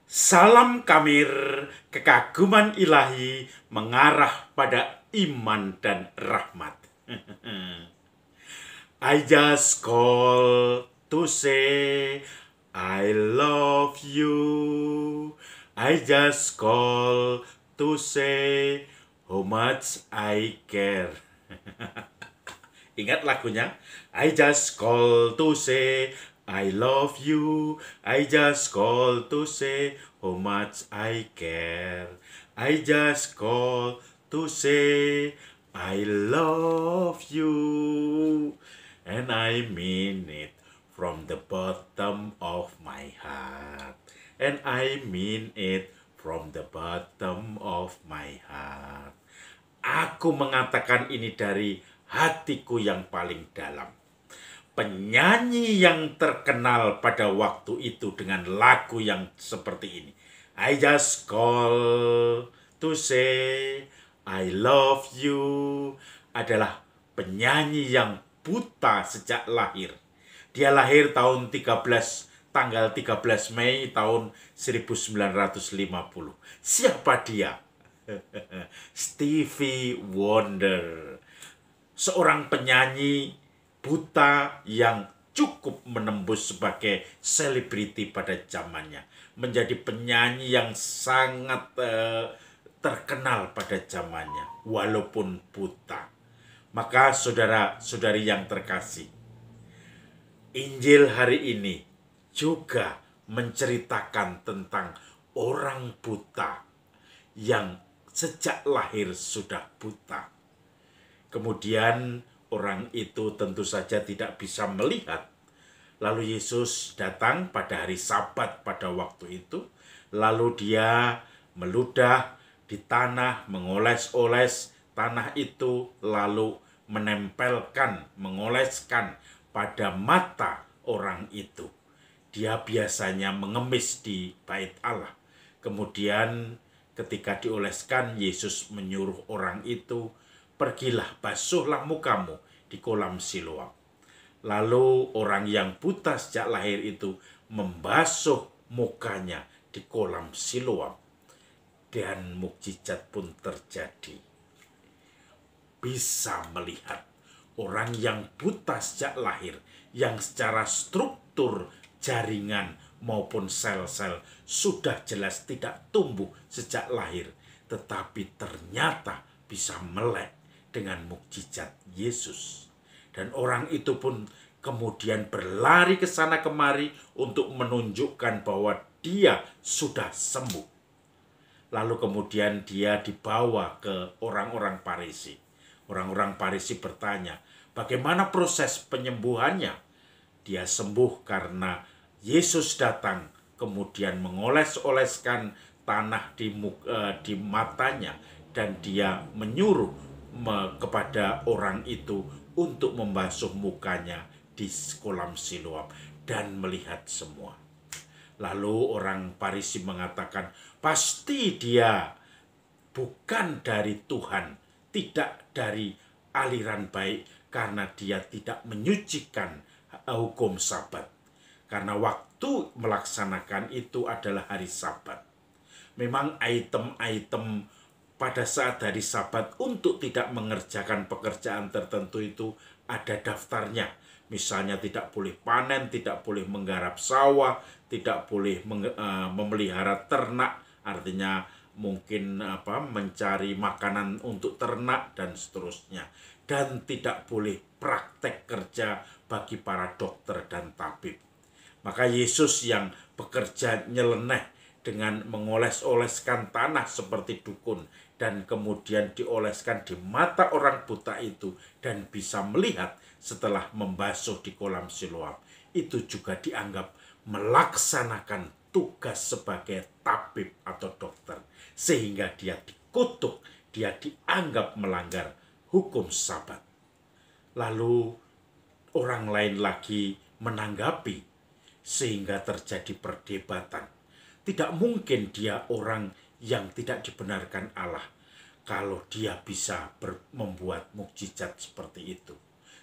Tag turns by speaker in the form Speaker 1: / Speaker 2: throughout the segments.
Speaker 1: Salam Kamir, kekaguman ilahi mengarah pada iman dan rahmat. I just call to say I love you. I just call to say how much I care. Ingat lagunya? I just call to say I love you. I just call to say how much I care. I just call to say I love you. And I mean it from the bottom of my heart. And I mean it from the bottom of my heart. Aku mengatakan ini dari hatiku yang paling dalam. Penyanyi yang terkenal pada waktu itu dengan lagu yang seperti ini. I just call to say I love you adalah penyanyi yang buta sejak lahir. Dia lahir tanggal 13 Mei tahun 1950. Siapa dia? Stevie Wonder, seorang penyanyi buta yang cukup menembus sebagai selebriti pada zamannya, menjadi penyanyi yang sangat terkenal pada zamannya walaupun buta. Maka saudara-saudari yang terkasih, Injil hari ini juga menceritakan tentang orang buta yang sejak lahir sudah buta. Kemudian orang itu tentu saja tidak bisa melihat. Lalu Yesus datang pada hari Sabat pada waktu itu. Lalu dia meludah di tanah, mengoles-oles tanah itu, lalu mengoleskan pada mata orang itu. Dia biasanya mengemis di bait Allah. Kemudian ketika dioleskan, Yesus menyuruh orang itu, pergilah, basuhlah mukamu di kolam Siloam. Lalu orang yang buta sejak lahir itu membasuh mukanya di kolam Siloam. Dan mukjizat pun terjadi. Bisa melihat orang yang buta sejak lahir, yang secara struktur jaringan maupun sel-sel sudah jelas tidak tumbuh sejak lahir, tetapi ternyata bisa melek dengan mukjizat Yesus. Dan orang itu pun kemudian berlari ke sana kemari untuk menunjukkan bahwa dia sudah sembuh. Lalu kemudian dia dibawa ke orang-orang Farisi. Orang-orang Farisi bertanya, bagaimana proses penyembuhannya? Dia sembuh karena Yesus datang, kemudian mengoles-oleskan tanah di matanya, dan dia menyuruh kepada orang itu untuk membasuh mukanya di kolam Siloam dan melihat semua. Lalu orang Farisi mengatakan, pasti dia bukan dari Tuhan, tidak dari aliran baik, karena dia tidak menyucikan hukum Sabat. Karena waktu melaksanakan itu adalah hari Sabat. Memang item-item pada saat hari Sabat untuk tidak mengerjakan pekerjaan tertentu itu ada daftarnya. Misalnya tidak boleh panen, tidak boleh menggarap sawah, tidak boleh memelihara ternak, artinya mungkin mencari makanan untuk ternak dan seterusnya. Dan tidak boleh praktek kerja bagi para dokter dan tabib. Maka Yesus yang bekerja nyeleneh dengan mengoles-oleskan tanah seperti dukun, dan kemudian dioleskan di mata orang buta itu dan bisa melihat setelah membasuh di kolam Siloam, itu juga dianggap melaksanakan tugas sebagai tabib atau dokter, sehingga dia dikutuk, dia dianggap melanggar hukum Sabat. Lalu orang lain lagi menanggapi, sehingga terjadi perdebatan. Tidak mungkin dia orang yang tidak dibenarkan Allah kalau dia bisa membuat mukjizat seperti itu.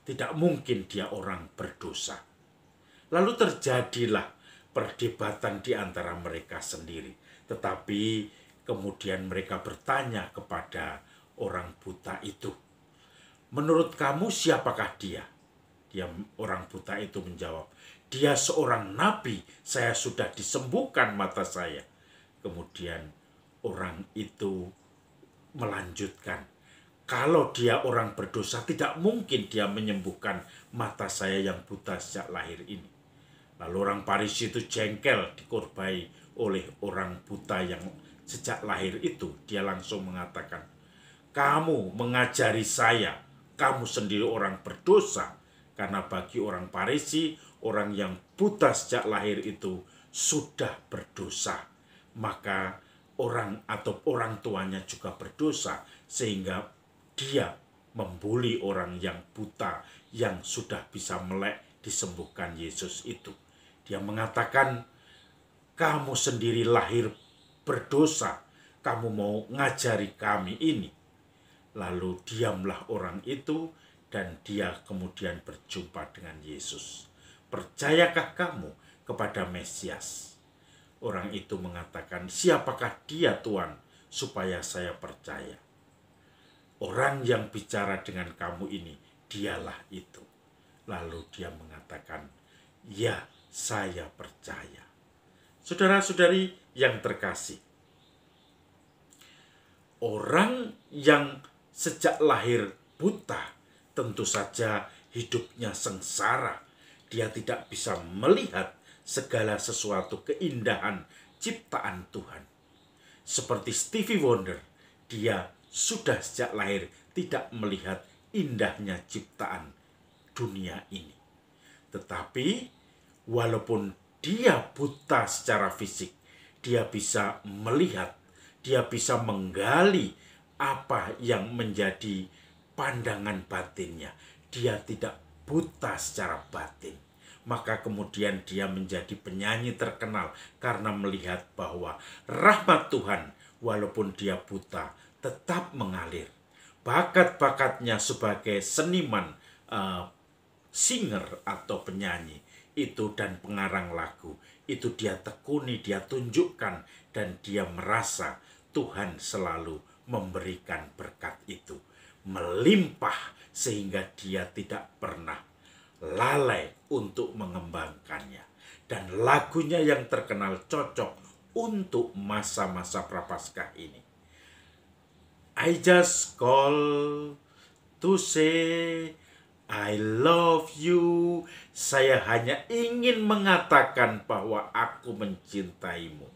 Speaker 1: Tidak mungkin dia orang berdosa. Lalu terjadilah perdebatan di antara mereka sendiri. Tetapi kemudian mereka bertanya kepada orang buta itu, "Menurut kamu siapakah dia?" Orang buta itu menjawab, "Dia seorang nabi, saya sudah disembuhkan mata saya." Kemudian orang itu melanjutkan, "Kalau dia orang berdosa, tidak mungkin dia menyembuhkan mata saya yang buta sejak lahir ini." Lalu orang Farisi itu jengkel dikorbai oleh orang buta yang sejak lahir itu. Dia langsung mengatakan, "Kamu mengajari saya, kamu sendiri orang berdosa." Karena bagi orang Farisi, orang yang buta sejak lahir itu sudah berdosa. Maka orang atau orang tuanya juga berdosa, sehingga dia membuli orang yang buta yang sudah bisa melek disembuhkan Yesus itu. Dia mengatakan, "Kamu sendiri lahir berdosa, kamu mau ngajari kami ini." Lalu diamlah orang itu dan dia kemudian berjumpa dengan Yesus. "Percayakah kamu kepada Mesias?" Orang itu mengatakan, "Siapakah dia, Tuhan, supaya saya percaya?" "Orang yang bicara dengan kamu ini, dialah itu." Lalu dia mengatakan, "Ya, saya percaya." Saudara-saudari yang terkasih, orang yang sejak lahir buta tentu saja hidupnya sengsara. Dia tidak bisa melihat segala sesuatu keindahan ciptaan Tuhan. Seperti Stevie Wonder, dia sudah sejak lahir tidak melihat indahnya ciptaan dunia ini. Tetapi walaupun dia buta secara fisik, dia bisa melihat, dia bisa menggali apa yang menjadi pandangan batinnya. Dia tidak buta secara batin. Maka kemudian dia menjadi penyanyi terkenal karena melihat bahwa rahmat Tuhan walaupun dia buta tetap mengalir. Bakat-bakatnya sebagai seniman, singer atau penyanyi itu dan pengarang lagu itu dia tekuni, dia tunjukkan, dan dia merasa Tuhan selalu memberikan berkat itu melimpah sehingga dia tidak pernah lalai untuk mengembangkannya. Dan lagunya yang terkenal cocok untuk masa-masa Prapaskah ini. "I just call to say I love you." Saya hanya ingin mengatakan bahwa aku mencintaimu.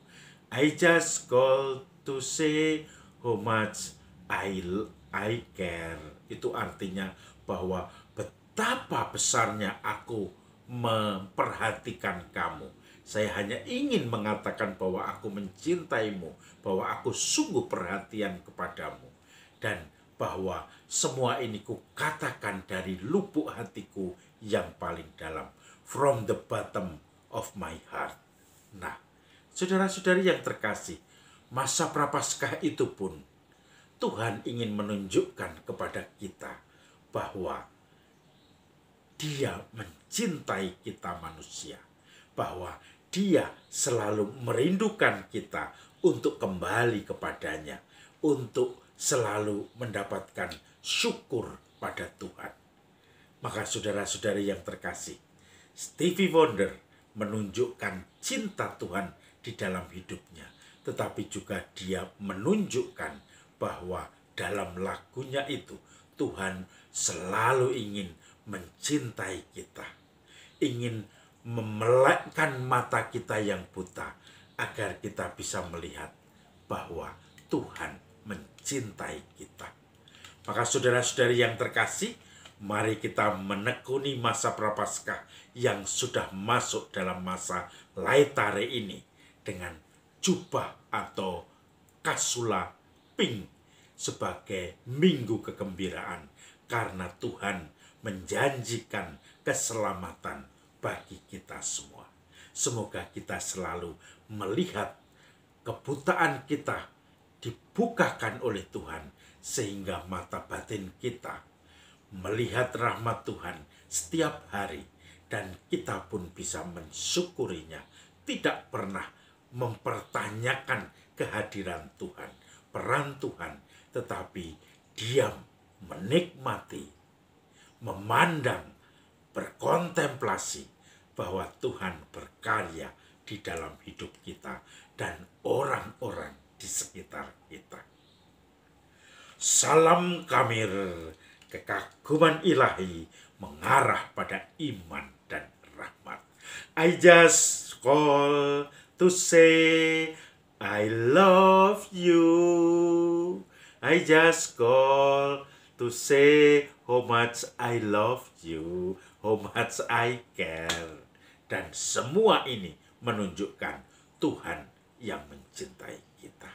Speaker 1: "I just call to say how much I care." Itu artinya bahwa betapa besarnya aku memperhatikan kamu. Saya hanya ingin mengatakan bahwa aku mencintaimu, bahwa aku sungguh perhatian kepadamu, dan bahwa semua ini kukatakan dari lubuk hatiku yang paling dalam, from the bottom of my heart. Nah, saudara-saudari yang terkasih, masa Prapaskah itu pun Tuhan ingin menunjukkan kepada kita bahwa Dia mencintai kita manusia, bahwa Dia selalu merindukan kita untuk kembali kepadanya, untuk selalu mendapatkan syukur pada Tuhan. Maka saudara-saudari yang terkasih, Stevie Wonder menunjukkan cinta Tuhan di dalam hidupnya, tetapi juga dia menunjukkan bahwa dalam lagunya itu Tuhan selalu ingin mencintai kita, ingin memelekkan mata kita yang buta agar kita bisa melihat bahwa Tuhan mencintai kita. Maka saudara-saudari yang terkasih, mari kita menekuni masa Prapaskah yang sudah masuk dalam masa Laetare ini dengan jubah atau kasula pink sebagai minggu kegembiraan, karena Tuhan menjanjikan keselamatan bagi kita semua. Semoga kita selalu melihat kebutaan kita dibukakan oleh Tuhan, sehingga mata batin kita melihat rahmat Tuhan setiap hari, dan kita pun bisa mensyukurinya tidak pernah mempertanyakan kehadiran Tuhan, peran Tuhan, tetapi diam, menikmati, memandang, berkontemplasi bahwa Tuhan berkarya di dalam hidup kita dan orang-orang di sekitar kita. Salam Kamir, kekaguman ilahi mengarah pada iman dan rahmat. I just call to say I love you. I just call to say how much I love you, how much I care. Dan semua ini menunjukkan Tuhan yang mencintai kita.